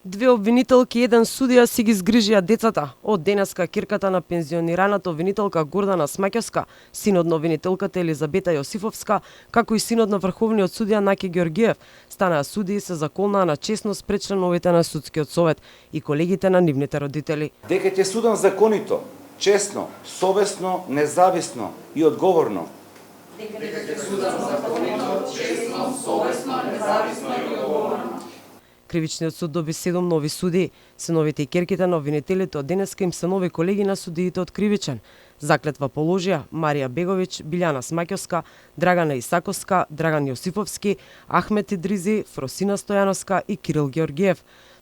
Две обвинителки и еден судија си ги згрижија децата. Од денеска ќерката на пензионираната обвинителка Гордана Смаќевска, синот на обвинителката Елизабета Јосифовска, како и синот на врховниот судија Наки Ѓоргиев, станаа судии се заколнаа на честност пред членовите на судскиот совет и колегите на нивните родители. Дека ќе судам законито, честно, совесно, независно и одговорно. Дека ќе судам законито, честно, совесно, независно и одговорно. Кривичниот суд доби 7 нови судии. Синовите и ќерките на обвинителите од денеска им се нови колеги на судиите од Кривичен. Заклетва положија Марија Беговиќ, Билјана Смаќевска, Драгана Исаковска, Драган Јосифовски, Ахмет Идризи, Фросина Стојановска и Кирил Ѓоргиев.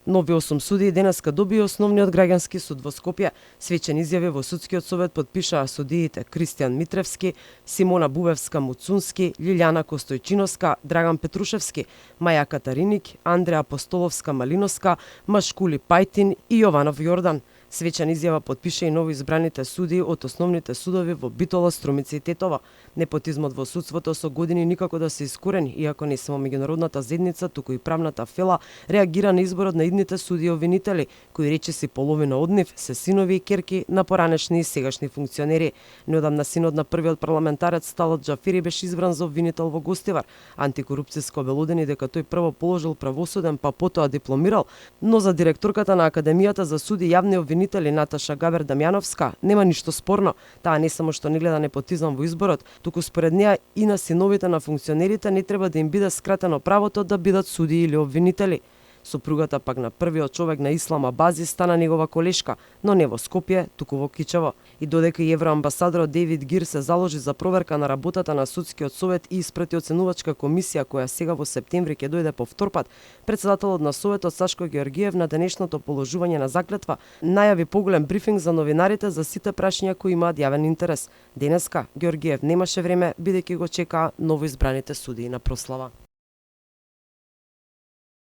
Нови 8 судии денеска доби основниот граѓански суд во Скопје. Свечени изјави во судскиот совет подпишаа судиите Кристијан Митревски, Симона Бубевска-Муцунски, Лилјана Костојчиновска, Драган Петрушевски, Маја Катариник, Андреа Апостоловска-Малиновска, Машкули Пајтин и Јованов Јордан. Свечена изјава подпиша и ново избраните судии од основните судови во Битола, Струмица и Тетово. Непотизмот во судството со години никако да се искорени, иако не само меѓународната заедница, туку и правната фела реагира на изборот на идните судии обвинители, кои речиси половина од нив се синови и ќерки на поранешни и сегашни функционери. Неодамна синот на првиот парламентарец Талат Џафери беше избран за обвинител во Гостивар. Антикорупцијско обелодени дека тој прво положил правосуден, па потоа дипломирал, но за директорката на Академијата за суди јавни обвинители Наташа Габер Дамјановска нема ништо спорно. Таа не само што не гледа непотизам во изборот, туку според неа и на синовите на функционерите не треба да им биде скратено правото да бидат судии или обвинители. Сопругата пак на првиот човек на Ислама Бази стана негова колешка, но не во Скопје, туку во Кичево. И додека и евроамбасадорот Дейвид Гир се заложи за проверка на работата на судскиот совет и испрати оценувачка комисија која сега во септември ќе дојде повтор пат, председателот на советот Сашко Ѓоргиев на денешното положување на заклетва најави поголем брифинг за новинарите за сите прашања кои имаат јавен интерес. Денеска Ѓоргиев немаше време бидејќи го чекаа новоизбраните судии на прослава.